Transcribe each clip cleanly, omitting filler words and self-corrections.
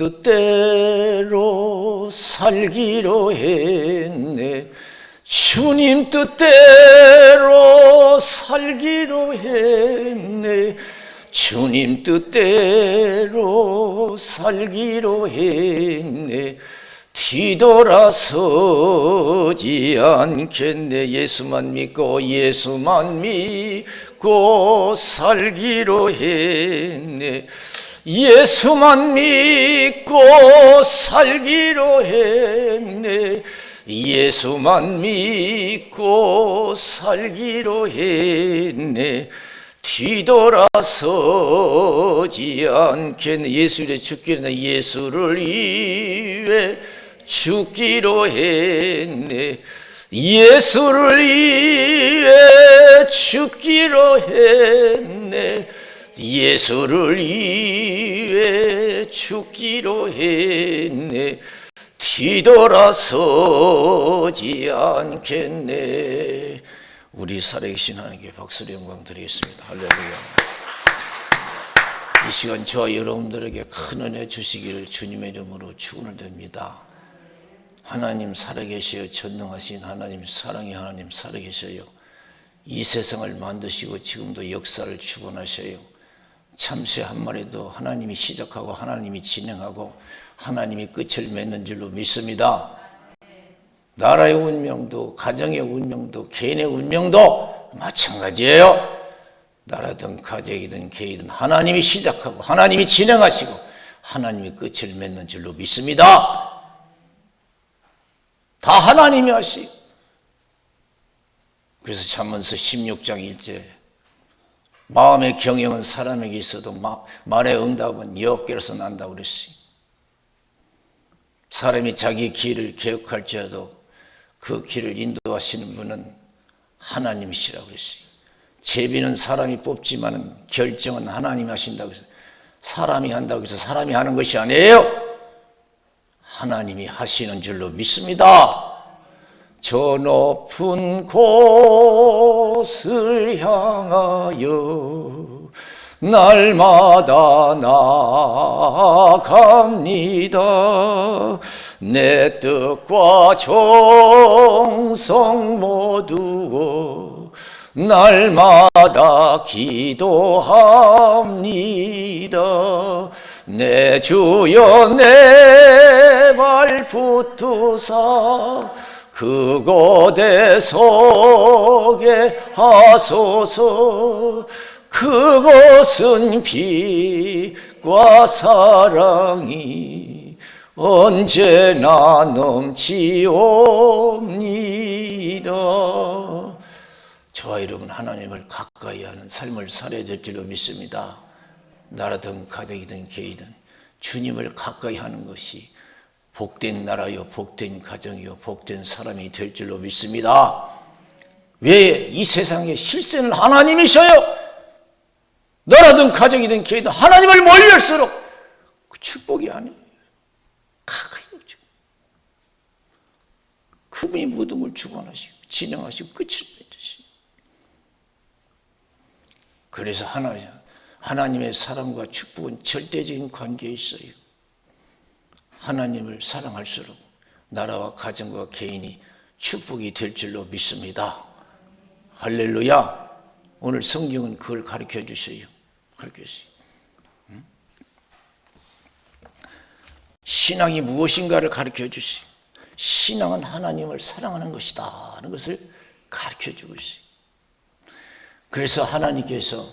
뜻대로 살기로 했네. 주님 뜻대로 살기로 했네. 주님 뜻대로 살기로 했네. 뒤돌아서지 않겠네. 예수만 믿고 예수만 믿고 살기로 했네. 예수만 믿고 살기로 했네. 예수만 믿고 살기로 했네. 뒤돌아서지 않겠네. 예수를 죽기로 했네. 예수를 위해 죽기로 했네. 예수를 위해 죽기로 했네. 예수를 위해 죽기로 했네. 뒤돌아서지 않겠네. 우리 살아계신 하나님께 박수로 영광 드리겠습니다. 할렐루야. 이 시간 저와 여러분들에게 큰 은혜 주시기를 주님의 이름으로 축원을 드립니다. 하나님 살아계셔요. 전능하신 하나님, 사랑의 하나님 살아계셔요. 이 세상을 만드시고 지금도 역사를 주관하셔요. 참새 한 마리도 하나님이 시작하고 하나님이 진행하고 하나님이 끝을 맺는 줄로 믿습니다. 나라의 운명도 가정의 운명도 개인의 운명도 마찬가지예요. 나라든 가정이든 개인이든 하나님이 시작하고 하나님이 진행하시고 하나님이 끝을 맺는 줄로 믿습니다. 다 하나님이 하시고. 그래서 잠언서 16장 1절 마음의 경영은 사람에게 있어도 말의 응답은 여호와께로서 난다고 그랬어요. 사람이 자기 길을 개혁할지라도 그 길을 인도하시는 분은 하나님이시라고 그랬어요. 제비는 사람이 뽑지만 결정은 하나님이 하신다고 해서 사람이 한다고 해서 사람이 하는 것이 아니에요. 하나님이 하시는 줄로 믿습니다. 저 높은 곳을 향하여 날마다 나아갑니다. 내 뜻과 정성 모두 날마다 기도합니다. 내 주여 내 발 붙드사 그곳에 서게 하소서. 그것은 빛과 사랑이 언제나 넘치옵니다. 저와 여러분 하나님을 가까이 하는 삶을 살아야 될 줄로 믿습니다. 나라든 가정이든 개인이든 주님을 가까이 하는 것이 복된 나라요 복된 가정이요 복된 사람이 될 줄로 믿습니다. 왜? 이 세상의 실세는 하나님이셔요. 나라든 가정이든 개인이든 하나님을 멀리할수록 그 축복이 아니에요. 가까이 오죠. 그분이 모든 걸 주관하시고 진행하시고 끝을 맺으시고. 그래서 하나님의 사랑과 축복은 절대적인 관계에 있어요. 하나님을 사랑할수록 나라와 가정과 개인이 축복이 될 줄로 믿습니다. 할렐루야. 오늘 성경은 그걸 가르쳐 주셔요. 가르쳐 주세요. 신앙이 무엇인가를 가르쳐 주세요. 신앙은 하나님을 사랑하는 것이다 하는 것을 가르쳐 주고 있어요. 그래서 하나님께서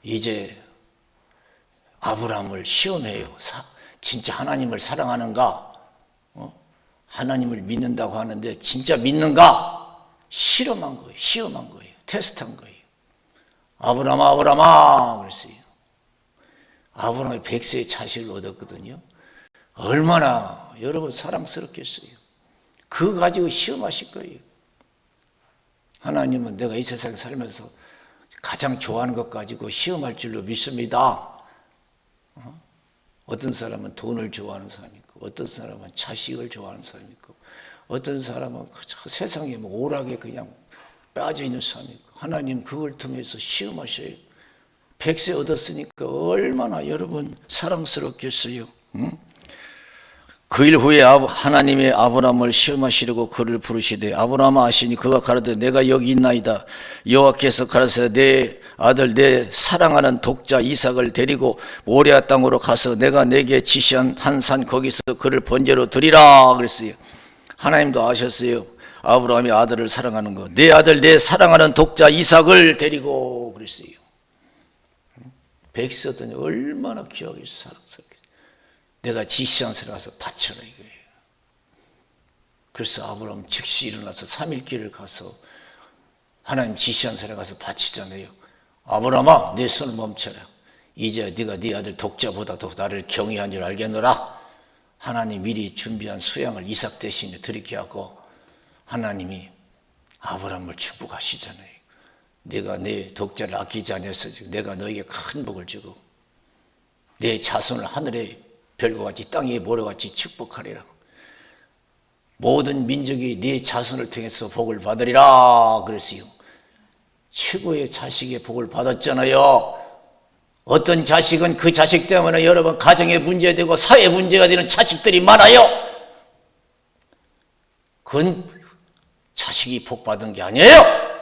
이제 아브라함을 시험해요. 진짜 하나님을 사랑하는가? 하나님을 믿는다고 하는데 진짜 믿는가? 실험한 거예요. 시험한 거예요. 테스트한 거예요. 아브라함아 아브라함아 그랬어요. 아브라함이 100세의 자식을 얻었거든요. 얼마나 여러분 사랑스럽겠어요. 그거 가지고 시험하실 거예요. 하나님은 내가 이 세상에 살면서 가장 좋아하는 것 가지고 시험할 줄로 믿습니다. 어떤 사람은 돈을 좋아하는 사람이 있고 어떤 사람은 자식을 좋아하는 사람이 있고 어떤 사람은 세상에 오락에 그냥 빠져있는 사람이 있고 하나님 그걸 통해서 시험하셔요. 100세 얻었으니까 얼마나 여러분 사랑스럽겠어요. 그 일 후에 하나님이 아브라함을 시험하시려고 그를 부르시되 아브라함아 하시니 그가 가로되 내가 여기 있나이다. 여호와께서 가라사대 내 아들 내 사랑하는 독자 이삭을 데리고 모리아 땅으로 가서 내가 내게 지시한 한 산 거기서 그를 번제로 드리라 그랬어요. 하나님도 아셨어요. 아브라함이 아들을 사랑하는 거. 내 아들 내 사랑하는 독자 이삭을 데리고 그랬어요. 백성들이 얼마나 귀하게 사랑스럽게 내가 지시한 산에 가서 바쳐라 이거예요. 그래서 아브라함 즉시 일어나서 3일 길을 가서 하나님 지시한 산에 가서 바치잖아요. 아브라함아 내 손을 멈춰라. 이제 네가 네 아들 독자보다도 나를 경외한 줄 알겠노라. 하나님 미리 준비한 수양을 이삭 대신에 드리게 하고 하나님이 아브라함을 축복하시잖아요. 내가 내 독자를 아끼지 않았어. 내가 너에게 큰 복을 주고 내 자손을 하늘의 별과 같이 땅의 모래같이 축복하리라. 모든 민족이 네 자손을 통해서 복을 받으리라 그랬어요. 최고의 자식의 복을 받았잖아요. 어떤 자식은 그 자식 때문에 여러분 가정에 문제되고 사회 문제가 되는 자식들이 많아요. 그건 자식이 복 받은 게 아니에요.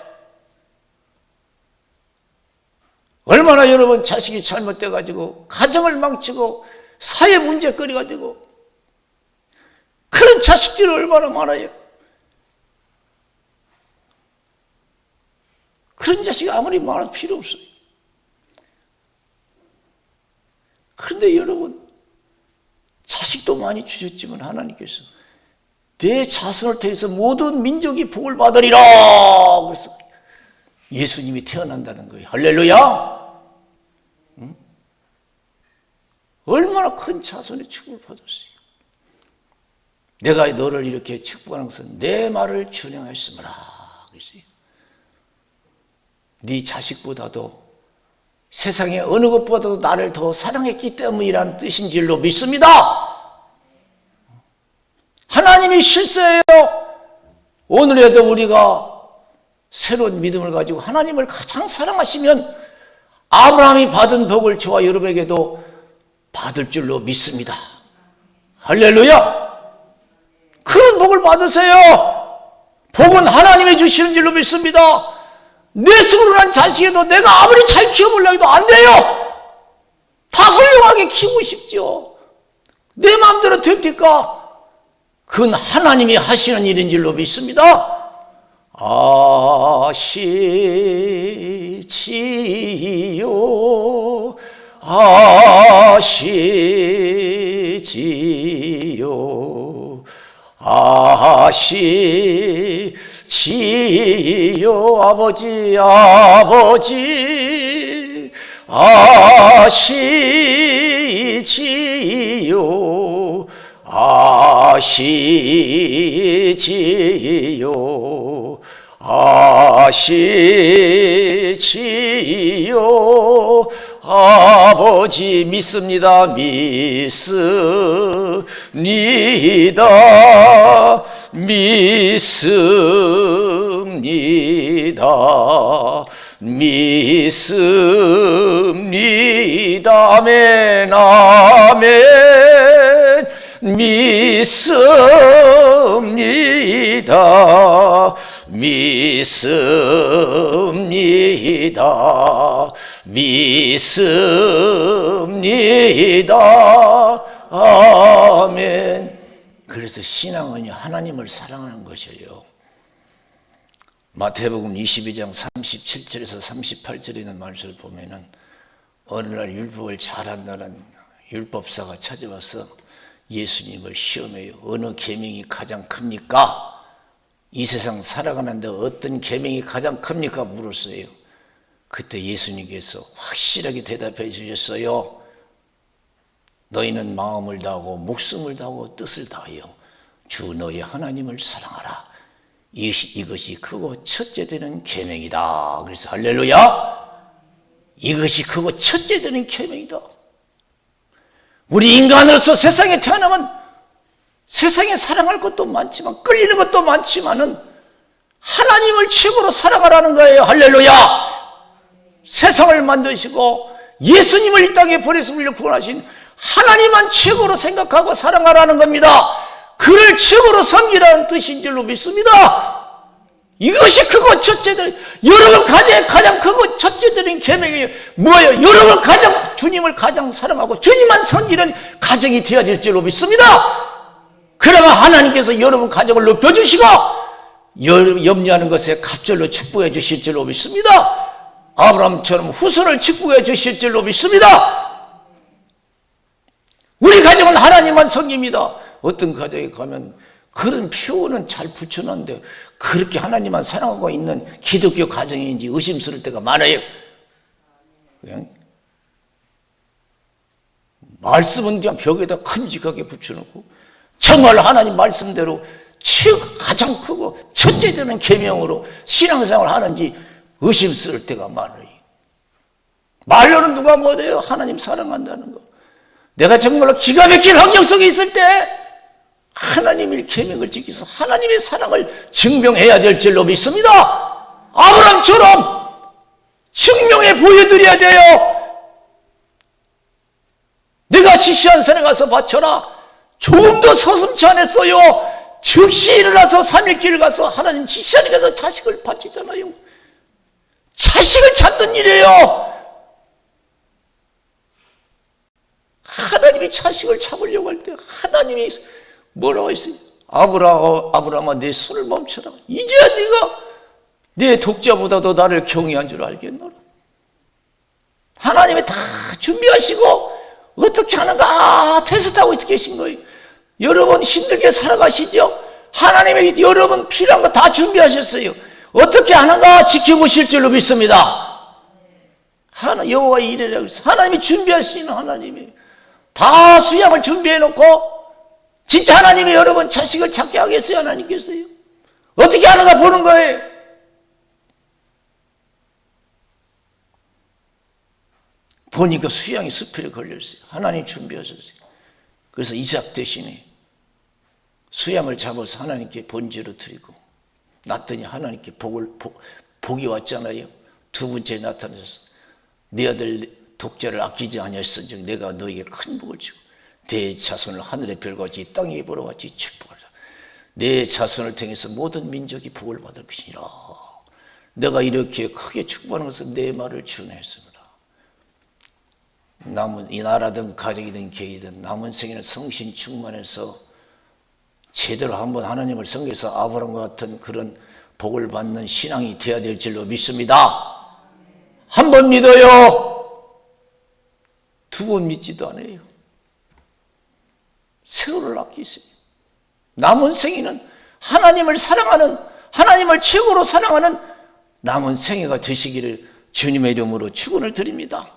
얼마나 여러분 자식이 잘못돼가지고 가정을 망치고 사회 문제거리 가지고 그런 자식들이 얼마나 많아요. 그런 자식이 아무리 많아도 필요 없어요. 그런데 여러분 자식도 많이 주셨지만 하나님께서 내 자손을 통해서 모든 민족이 복을 받으리라 그래서 예수님이 태어난다는 거예요. 할렐루야. 응? 얼마나 큰 자손의 축복을 받았어요. 내가 너를 이렇게 축복하는 것은 내 말을 준행하였으므라 그랬어요. 네 자식보다도 세상에 어느 것보다도 나를 더 사랑했기 때문이라는 뜻인 줄로 믿습니다. 하나님이 실세예요. 오늘에도 우리가 새로운 믿음을 가지고 하나님을 가장 사랑하시면 아브라함이 받은 복을 저와 여러분에게도 받을 줄로 믿습니다. 할렐루야. 그런 복을 받으세요. 복은 하나님이 주시는 줄로 믿습니다. 내 손으로 난 자식에도 내가 아무리 잘 키워보려고 해도 안 돼요. 다 훌륭하게 키우고 싶죠. 내 마음대로 됩니까? 그건 하나님이 하시는 일인 줄로 믿습니다. 아시지요 아시지요 아시지요 아버지 아버지 아시지요 아시지요 아시지요 아버지 믿습니다. 믿습니다. 믿습니다. 믿습니다. 아멘 아멘 믿습니다. 믿습니다. 믿습니다. 아멘. 그래서 신앙은 하나님을 사랑하는 것이에요. 마태복음 22장 37절에서 38절에 있는 말씀을 보면은 어느 날 율법을 잘한다는 율법사가 찾아와서 예수님을 시험해요. 어느 계명이 가장 큽니까? 이 세상 살아가는데 어떤 계명이 가장 큽니까? 물었어요. 그때 예수님께서 확실하게 대답해 주셨어요. 너희는 마음을 다하고 목숨을 다하고 뜻을 다하여 주 너희 하나님을 사랑하라. 이것이 크고 첫째 되는 계명이다. 그래서 할렐루야. 이것이 크고 첫째 되는 계명이다. 우리 인간으로서 세상에 태어나면 세상에 사랑할 것도 많지만 끌리는 것도 많지만은 하나님을 최고로 사랑하라는 거예요. 할렐루야. 세상을 만드시고 예수님을 이 땅에 보내서 우리를 구원하신 하나님만 최고로 생각하고 사랑하라는 겁니다. 그를 최고로 섬기라는 뜻인 줄로 믿습니다. 이것이 크고 첫째들, 여러분 가정의 가장 크고 첫째들인 계명이 뭐예요? 여러분 가장 주님을 가장 사랑하고 주님만 섬기는 가정이 되어야 될 줄로 믿습니다. 그러면 하나님께서 여러분 가정을 높여주시고 염려하는 것에 갑절로 축복해 주실 줄로 믿습니다. 아브라함처럼 후손을 축복해 주실 줄로 믿습니다. 우리 가정은 하나님만 섬깁니다. 어떤 가정에 가면 그런 표현은 잘 붙여놨는데 그렇게 하나님만 사랑하고 있는 기독교 가정인지 의심스러울 때가 많아요. 그냥 말씀은 그냥 벽에다 큼직하게 붙여놓고 정말 하나님 말씀대로 가장 크고 첫째 되는 계명으로 신앙생활을 하는지 의심스러울 때가 많아요. 말로는 누가 못해요? 하나님 사랑한다는 거. 내가 정말로 기가 막힌 환경 속에 있을 때 하나님의 계명을 지켜서 하나님의 사랑을 증명해야 될 줄로 믿습니다. 아브라함처럼 증명해 보여드려야 돼요. 내가 지시한 산에 가서 바쳐라. 조금도 서슴지 않았어요. 즉시 일어나서 3일 길을 가서 하나님 지시하는 데서 자식을 바치잖아요. 자식을 찾는 일이에요. 하나님이 자식을 잡으려고 할 때 하나님이 뭐라고 했어요? 아브라함아 내 손을 멈춰라. 이제야 네가 내 독자보다도 나를 경외한 줄 알겠노라. 하나님이 다 준비하시고 어떻게 하는가 테스트하고 계신 거예요. 여러분 힘들게 살아가시죠? 하나님이 여러분 필요한 거 다 준비하셨어요. 어떻게 하는가 지켜보실 줄로 믿습니다. 여호와의 일이라고 해서 하나님이 준비하시는 하나님이 다 수양을 준비해놓고 진짜 하나님이 여러분 자식을 찾게 하겠어요? 하나님께서요? 어떻게 하는가 보는 거예요. 보니까 수양이 수필에 걸려있어요. 하나님 준비하셨어요. 그래서 이삭 대신에 수양을 잡아서 하나님께 번제로 드리고 났더니 하나님께 복이 왔잖아요. 두 번째 나타나셔서 네 아들 독자를 아끼지 아니하였은즉 내가 너에게 큰 복을 주고 내 자손을 하늘의 별같이 땅의 보로같이 축복하라. 내 자손을 통해서 모든 민족이 복을 받을 것이니라. 내가 이렇게 크게 축복하는 것은 내 말을 준행했습니다. 남은 이 나라든 가정이든 개이든 남은 생에는 성신 충만해서 제대로 한번 하나님을 섬겨서 아브라함과 같은 그런 복을 받는 신앙이 되어야 될 줄로 믿습니다. 한 번 믿어요. 두 번 믿지도 않아요. 세월을 아끼세요. 남은 생에는 하나님을 사랑하는, 하나님을 최고로 사랑하는 남은 생애가 되시기를 주님의 이름으로 축원을 드립니다.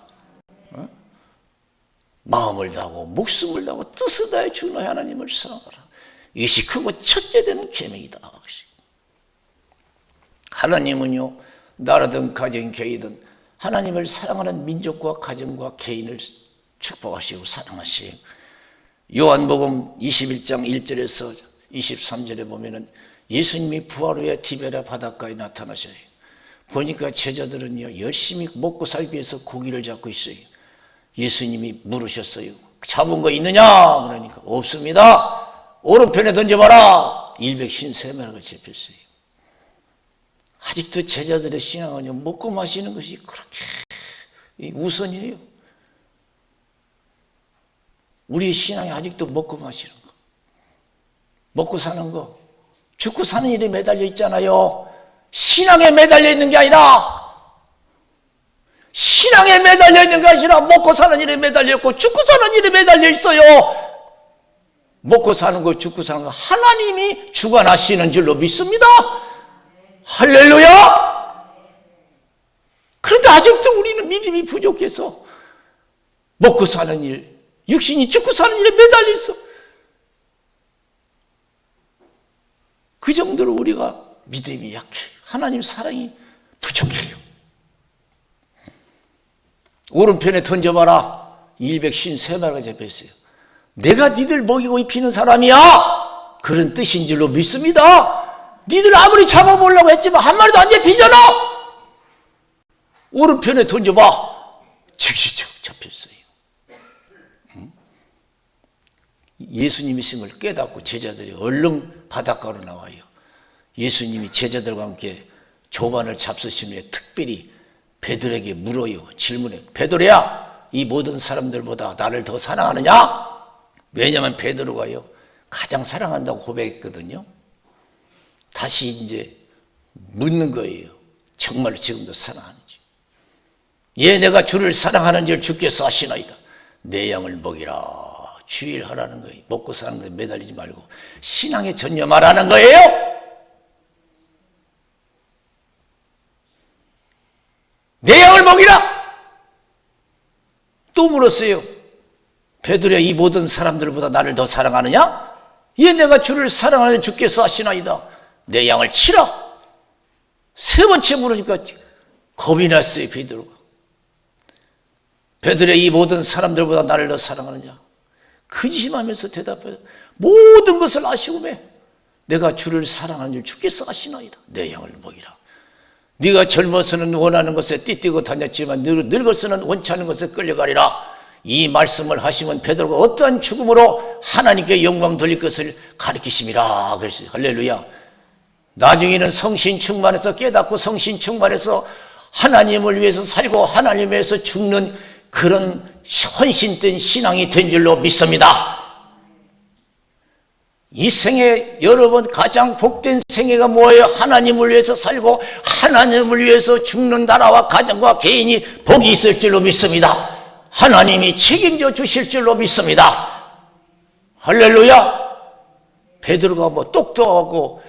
마음을 다하고 목숨을 다하고 뜻을 다해 주는 하나님을 사랑하라. 이것이 크고 첫째 되는 계명이다. 하나님은요, 나라든 가정, 개이든 하나님을 사랑하는 민족과 가정과 개인을 축복하시고 사랑하시고, 요한복음 21장 1절에서 23절에 보면은 예수님이 부활 후에 디베랴 바닷가에 나타나셔요. 보니까 제자들은요, 열심히 먹고 살기 위해서 고기를 잡고 있어요. 예수님이 물으셨어요. 잡은 거 있느냐? 그러니까 없습니다. 오른편에 던져봐라. 153마리가 잡혔어요. 아직도 제자들의 신앙은요, 먹고 마시는 것이 그렇게 우선이에요. 우리의 신앙이 아직도 먹고 마시는 거, 먹고 사는 거, 죽고 사는 일에 매달려 있잖아요. 신앙에 매달려 있는 게 아니라, 신앙에 매달려 있는 게 아니라 먹고 사는 일에 매달려 있고 죽고 사는 일에 매달려 있어요. 먹고 사는 거, 죽고 사는 거 하나님이 주관하시는 줄로 믿습니다. 할렐루야. 그런데 아직도 우리는 믿음이 부족해서 먹고 사는 일, 육신이 죽고 사는 일에 매달려 있어. 그 정도로 우리가 믿음이 약해. 하나님 사랑이 부족해요. 오른편에 던져봐라. 253마리가 잡혀있어요. 내가 니들 먹이고 입히는 사람이야. 그런 뜻인 줄로 믿습니다. 니들 아무리 잡아보려고 했지만 한 마리도 안 잡히잖아. 오른편에 던져봐. 즉시 잡혔어요. 예수님이신 걸 깨닫고 제자들이 얼른 바닷가로 나와요. 예수님이 제자들과 함께 조반을 잡수신 후에 특별히 베드로에게 물어요. 질문해. 베드로야, 이 모든 사람들보다 나를 더 사랑하느냐? 왜냐하면 베드로가요, 가장 사랑한다고 고백했거든요. 다시 이제 묻는 거예요. 정말 지금도 사랑하는지. 예, 내가 주를 사랑하는 줄 주께서 아시나이다. 내 양을 먹이라. 주일하라는 거예요. 먹고 사는 거에 매달리지 말고 신앙에 전념하라는 거예요. 내 양을 먹이라. 또 물었어요. 베드로야, 이 모든 사람들보다 나를 더 사랑하느냐? 예, 내가 주를 사랑하는 주께서 아시나이다. 내 양을 치라. 세 번째 물으니까 겁이 났어요. 베드로야, 이 모든 사람들보다 나를 더 사랑하느냐? 근심하면서 대답해요. 모든 것을 아시오매 내가 주를 사랑하는 줄 주께서 아시나이다. 내 양을 먹이라. 네가 젊어서는 원하는 것에 띠뛰고 다녔지만 늙어서는 원치 않은 것에 끌려가리라. 이 말씀을 하시면 베드로가 어떠한 죽음으로 하나님께 영광 돌릴 것을 가르치심이라 그랬어요. 할렐루야. 나중에는 성신 충만해서 깨닫고 성신 충만해서 하나님을 위해서 살고 하나님을 위해서 죽는 그런 헌신된 신앙이 된 줄로 믿습니다. 이 생애 여러분 가장 복된 생애가 뭐예요? 하나님을 위해서 살고 하나님을 위해서 죽는 나라와 가정과 개인이 복이 있을 줄로 믿습니다. 하나님이 책임져 주실 줄로 믿습니다. 할렐루야. 베드로가 뭐 똑똑하고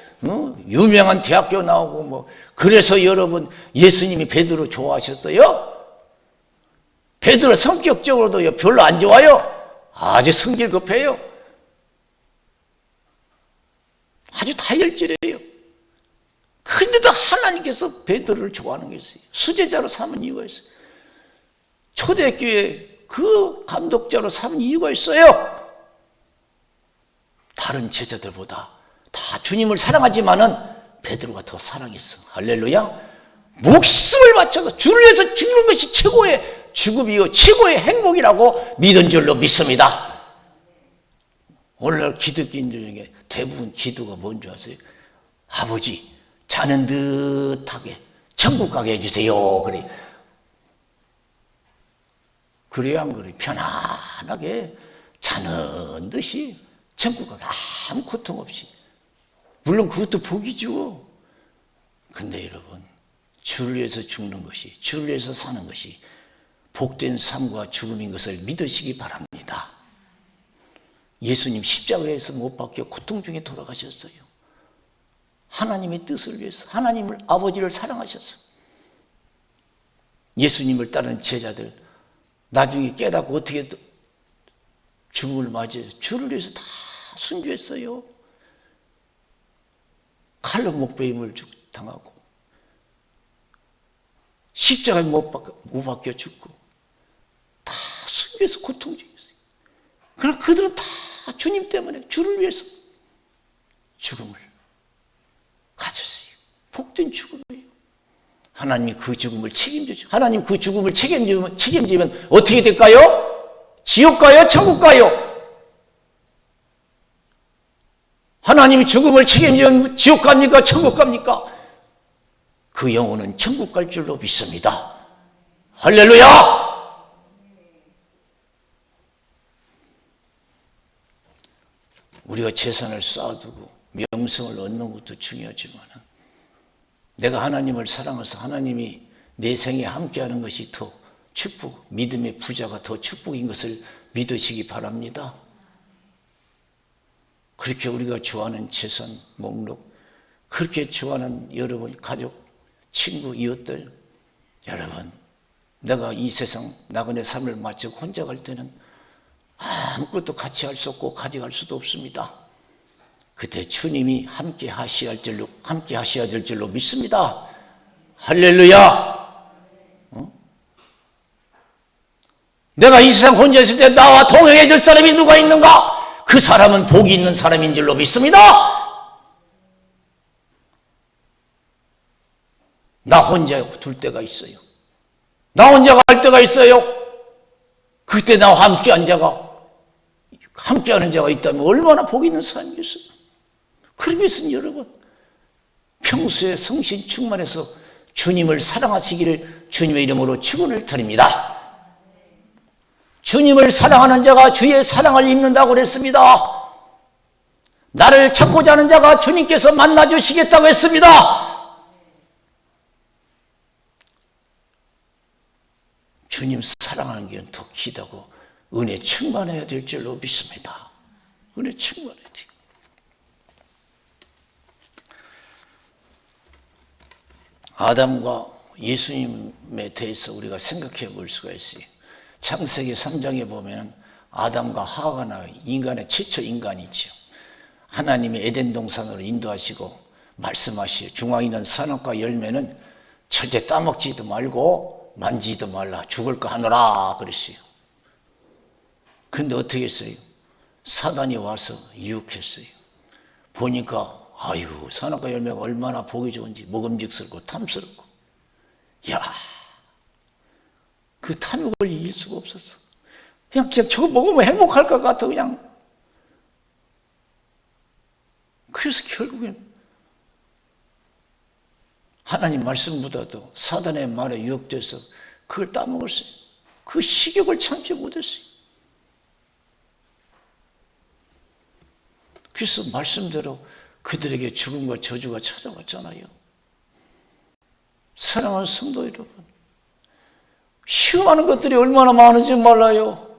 유명한 대학교 나오고 뭐 그래서 여러분 예수님이 베드로 좋아하셨어요? 베드로 성격적으로도 별로 안 좋아요. 아주 성질 급해요. 아주 다혈질이에요. 그런데도 하나님께서 베드로를 좋아하는 게 있어요. 수제자로 삼은 이유가 있어요. 초대교회 그 감독자로 삼은 이유가 있어요. 다른 제자들보다 다 주님을 사랑하지만은 베드로가 더 사랑했어. 할렐루야. 목숨을 바쳐서 주를 위해서 죽는 것이 최고의 죽음이요 최고의 행복이라고 믿은 줄로 믿습니다. 오늘날 기독교인들 중에 대부분 기도가 뭔지 아세요? 아버지 자는 듯하게 천국 가게 해주세요. 그래야 안 그래? 편안하게 자는 듯이 천국 가게 아무 고통 없이. 물론 그것도 복이죠. 근데 여러분 주를 위해서 죽는 것이 주를 위해서 사는 것이 복된 삶과 죽음인 것을 믿으시기 바랍니다. 예수님 십자가에서 못 박혀 고통 중에 돌아가셨어요. 하나님의 뜻을 위해서 하나님을 아버지를 사랑하셨어요. 예수님을 따르는 제자들 나중에 깨닫고 어떻게 죽음을 맞이해서 주를 위해서 다 순교했어요. 칼로 목베임을 당하고 십자가에 못 박혀 죽고 다 순교해서 고통 중이었어요. 그러나 그들은 다 주님 때문에 주를 위해서 죽음을 가졌어요. 복된 죽음이에요. 하나님이 그 죽음을 책임지죠. 하나님 그 죽음을 책임지면 어떻게 될까요? 지옥 가요? 천국 가요? 하나님이 죽음을 책임지면 지옥 갑니까? 천국 갑니까? 그 영혼은 천국 갈 줄로 믿습니다. 할렐루야! 우리가 재산을 쌓아두고 명성을 얻는 것도 중요하지만 내가 하나님을 사랑해서 하나님이 내 생에 함께하는 것이 더 축복, 믿음의 부자가 더 축복인 것을 믿으시기 바랍니다. 그렇게 우리가 좋아하는 재산 목록, 그렇게 좋아하는 여러분 가족, 친구, 이웃들, 여러분 내가 이 세상 나그네 삶을 마치고 혼자 갈 때는 아무것도 같이 할 수 없고 가져갈 수도 없습니다. 그때 주님이 함께 하셔야 될 줄로 믿습니다. 할렐루야. 내가 이 세상 혼자 있을 때 나와 동행해 줄 사람이 누가 있는가? 그 사람은 복이 있는 사람인 줄로 믿습니다. 나 혼자 둘 때가 있어요. 나 혼자 갈 때가 있어요. 그때 나와 함께 앉아가 함께하는 자가 있다면 얼마나 복이 있는 사람이겠어요. 그러기 위해서는 여러분 평소에 성신 충만해서 주님을 사랑하시기를 주님의 이름으로 축원을 드립니다. 주님을 사랑하는 자가 주의 사랑을 입는다고 그랬습니다. 나를 찾고자 하는 자가 주님께서 만나주시겠다고 했습니다. 주님 사랑하는 길은 더 기다고 은혜 충만해야 될 줄로 믿습니다. 은혜 충만해야 돼요. 아담과 예수님에 대해서 우리가 생각해 볼 수가 있어요. 창세기 3장에 보면 아담과 하와가 나와요. 인간의 최초 인간이죠. 하나님이 에덴 동산으로 인도하시고 말씀하시요. 중앙에 있는 선악과 열매는 절대 따먹지도 말고 만지지도 말라. 죽을 거 하노라 그랬어요. 근데 어떻게 했어요? 사단이 와서 유혹했어요. 보니까 아유 선악과 열매가 얼마나 보기 좋은지 먹음직스럽고 탐스럽고 야, 그 탐욕을 이길 수가 없었어. 그냥 저거 먹으면 행복할 것 같아 그냥. 그래서 결국엔 하나님 말씀보다도 사단의 말에 유혹돼서 그걸 따먹었어요. 그 식욕을 참지 못했어요. 그래서 말씀대로 그들에게 죽음과 저주가 찾아왔잖아요. 사랑하는 성도 여러분, 시험하는 것들이 얼마나 많은지 몰라요.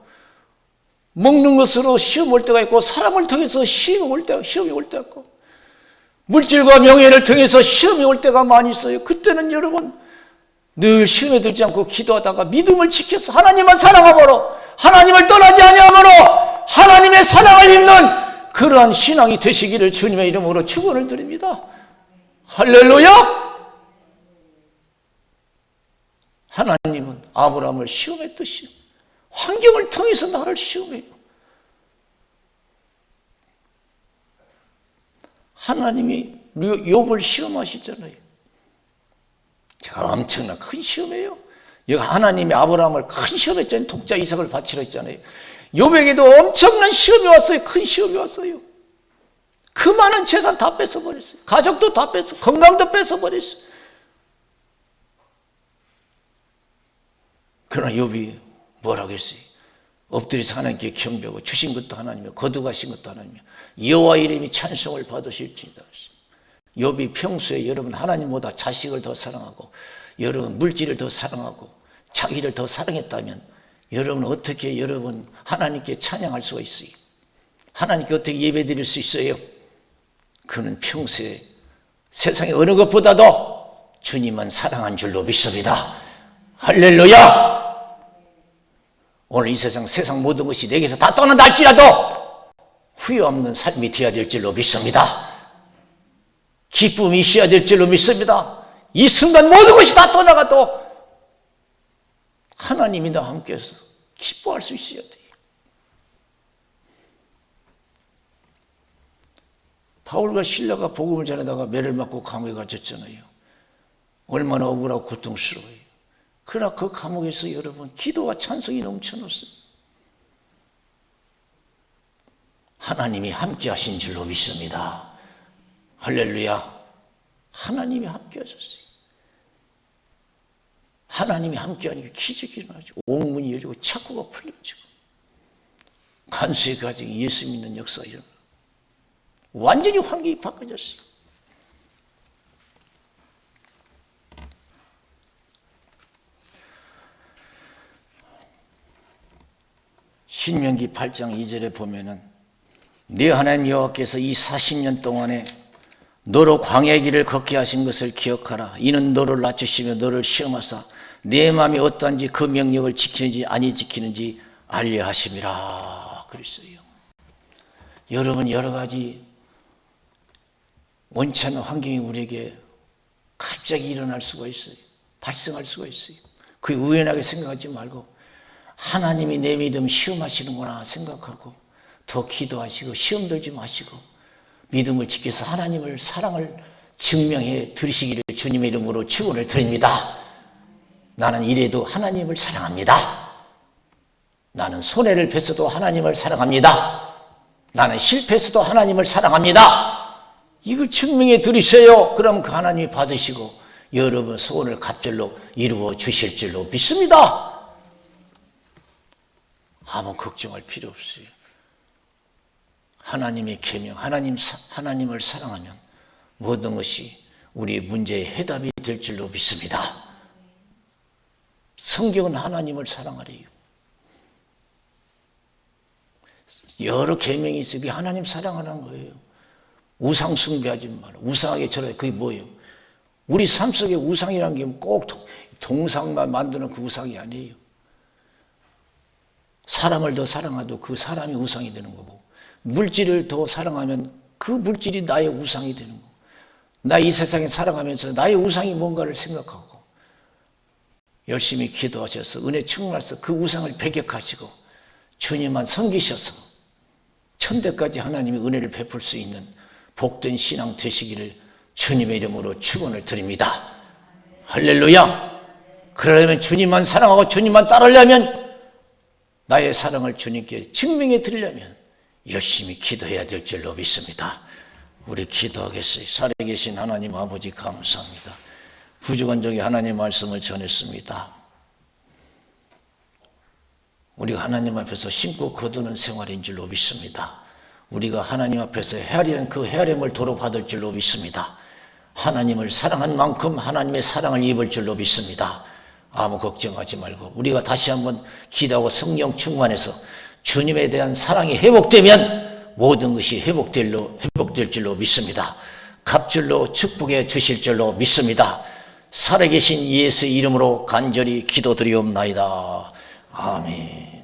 먹는 것으로 시험 올 때가 있고 사람을 통해서 시험이 올 때가 있고 물질과 명예를 통해서 시험이 올 때가 많이 있어요. 그때는 여러분 늘 시험에 들지 않고 기도하다가 믿음을 지켜서 하나님만 사랑함으로 하나님을 떠나지 아니함으로 하나님의 사랑을 입는 그러한 신앙이 되시기를 주님의 이름으로 축원을 드립니다. 할렐루야! 하나님은 아브라함을 시험했듯이 환경을 통해서 나를 시험해요. 하나님이 욥을 시험하시잖아요. 제가 엄청난 큰 시험이에요. 여기 하나님이 아브라함을 큰 시험했잖아요. 독자 이삭을 바치라 했잖아요. 욥에게도 엄청난 시험이 왔어요. 큰 시험이 왔어요. 그 많은 재산 다 뺏어버렸어요. 가족도 다 뺏어, 건강도 뺏어버렸어요. 그러나 욥이 뭐라고 했어요? 엎드려서 하나님께 경배하고 주신 것도 하나님이요 거두가신 것도 하나님이요 여호와 이름이 찬송을 받으실지니라. 욥이 평소에 여러분 하나님보다 자식을 더 사랑하고 여러분 물질을 더 사랑하고 자기를 더 사랑했다면 여러분 어떻게 여러분 하나님께 찬양할 수가 있어요? 하나님께 어떻게 예배드릴 수 있어요? 그는 평소에 세상의 어느 것보다도 주님은 사랑한 줄로 믿습니다. 할렐루야! 오늘 이 세상 모든 것이 내게서 다 떠난다 할지라도 후회 없는 삶이 되어야 될 줄로 믿습니다. 기쁨이 있어야 될 줄로 믿습니다. 이 순간 모든 것이 다 떠나가도 하나님이 나와 함께해서 기뻐할 수 있어야 돼요. 바울과 실라가 복음을 전하다가 매를 맞고 감옥에 갇혔잖아요. 얼마나 억울하고 고통스러워요. 그러나 그 감옥에서 여러분 기도와 찬송이 넘쳐났어요. 하나님이 함께 하신 줄로 믿습니다. 할렐루야. 하나님이 함께 하셨어요. 하나님이 함께 하니까 기적이 일어나죠. 옥문이 열리고 착고가 풀려지고 간수의 가정에 예수 믿는 역사가 일어나고 완전히 환경이 바꿔졌어요. 신명기 8장 2절에 보면은 네 하나님 여호와께서 이 40년 동안에 너로 광야의 길을 걷게 하신 것을 기억하라. 이는 너를 낮추시며 너를 시험하사 내 마음이 어떠한지 그 명령을 지키는지 아니 지키는지 알려 하심이라 그랬어요. 여러분 여러 가지 원치 않는 환경이 우리에게 갑자기 일어날 수가 있어요. 발생할 수가 있어요. 그게 우연하게 생각하지 말고 하나님이 내 믿음 시험하시는구나 생각하고 더 기도하시고 시험 들지 마시고 믿음을 지켜서 하나님을 사랑을 증명해 드리시기를 주님의 이름으로 축원을 드립니다. 나는 이래도 하나님을 사랑합니다. 나는 손해를 뵀어도 하나님을 사랑합니다. 나는 실패해서도 하나님을 사랑합니다. 이걸 증명해 드리세요. 그럼 그 하나님이 받으시고 여러분 소원을 갑절로 이루어 주실 줄로 믿습니다. 아무 걱정할 필요 없어요. 하나님의 계명, 하나님을 사랑하면 모든 것이 우리의 문제의 해답이 될 줄로 믿습니다. 성경은 하나님을 사랑하래요. 여러 계명이 있어요. 그게 하나님 사랑하는 거예요. 우상 숭배하지 마라. 우상하게 절하라. 그게 뭐예요? 우리 삶 속에 우상이라는 게 꼭 동상만 만드는 그 우상이 아니에요. 사람을 더 사랑해도 그 사람이 우상이 되는 거고, 물질을 더 사랑하면 그 물질이 나의 우상이 되는 거고, 나 이 세상에 살아가면서 나의 우상이 뭔가를 생각하고 열심히 기도하셔서 은혜 충만해서 그 우상을 배격하시고 주님만 섬기셔서 천대까지 하나님의 은혜를 베풀 수 있는 복된 신앙 되시기를 주님의 이름으로 축원을 드립니다. 할렐루야. 그러려면 주님만 사랑하고 주님만 따르려면, 나의 사랑을 주님께 증명해 드리려면 열심히 기도해야 될 줄로 믿습니다. 우리 기도하겠어요. 살아계신 하나님 아버지 감사합니다. 부족한 적에 하나님 말씀을 전했습니다. 우리가 하나님 앞에서 심고 거두는 생활인 줄로 믿습니다. 우리가 하나님 앞에서 헤아리는 그 헤아림을 도로 받을 줄로 믿습니다. 하나님을 사랑한 만큼 하나님의 사랑을 입을 줄로 믿습니다. 아무 걱정하지 말고 우리가 다시 한번 기도하고 성령 충만해서 주님에 대한 사랑이 회복되면 모든 것이 회복될 줄로 믿습니다. 갑절로 축복해 주실 줄로 믿습니다. 살아계신 예수의 이름으로 간절히 기도드리옵나이다. 아멘.